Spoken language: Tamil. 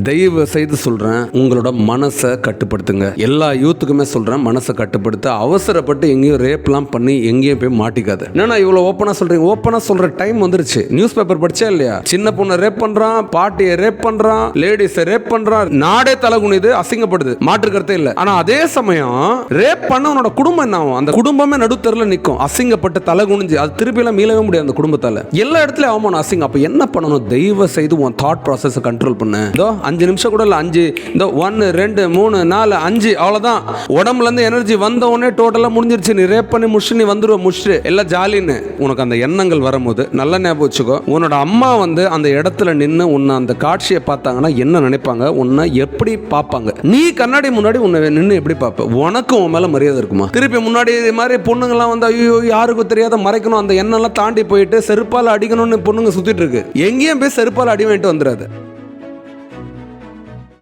தயவு செய்து சொல்றேன், உங்களோட மனசை கட்டுப்படுத்துங்க. எல்லா யூத்துக்குமே சொல்றேன், மனசை கட்டுப்படுத்த. அவசரப்பட்டு எங்கேயும் ரேப்லாம் பண்ணி எங்கேயும் போய் மாட்டிக்காது. என்னன்னா இவ்வளவு ஓப்பனா சொல்றீங்க? ஓப்பனா சொல்ற டைம் வந்துருச்சு. நியூஸ் பேப்பர் படிச்சா இல்லையா? சின்ன பொண்ணை ரேப் பண்றான், பாட்டியை ரேப் பண்றான், லேடிஸை ரேப் பண்றான், நாடே தலகுனிது, அசிங்கப்படுது, மாற்றுக்கிறதே இல்லை. ஆனா அதே சமயம் ரேப் பண்ணவனோட குடும்பம் என்ன ஆகும்? அந்த குடும்பமே நடுத்தரல நிற்கும், அசிங்கப்பட்டு தலகுனிஞ்சு. அது திருப்பி எல்லாம் மீளவே முடியாது அந்த குடும்பத்தால. எல்லா இடத்துலயும் அவமான அசிங்கம். அப்ப என்ன பண்ணணும்? தயவு செய்து உன் தாட் ப்ராசஸை கண்ட்ரோல் பண்ணு. 5 நிமிஷம் கூட இல்ல, 5 1 2 3 4 5 அவ்வளவுதான். உடம்புல இருந்து எனர்ஜி வந்த உடனே டோட்டலா முடிஞ்சிருச்சு. நீ ரேப் பண்ணி முடிச்சு நீ வந்துருவ, முடிச்சு எல்லாம் ஜாலின்னு. உனக்கு அந்த எண்ணங்கள் வரும்போது நல்ல ஞாபகம் வச்சுக்கோ, உன்னோட அம்மா அந்த இடத்துல நின்று உன்னை அந்த காட்சியை பார்த்தாங்கன்னா என்ன நினைப்பாங்க, உன்னை எப்படி பார்ப்பாங்க? நீ கண்ணாடி முன்னாடி உன்னை நின்று எப்படி பார்ப்ப? உனக்கு உன் மேல மரியாதை இருக்குமா? திருப்பி முன்னாடி இது மாதிரி பொண்ணுங்கெல்லாம் ஐயோ யாருக்கும் தெரியாத மறைக்கணும், அந்த எண்ணெல்லாம் தாண்டி போயிட்டு செருப்பால் அடிக்கணும்னு பொண்ணுங்க சுத்திட்டு இருக்கு. எங்கேயும் போய் செருப்பால் அடி வாங்கிட்டு வந்துடாது.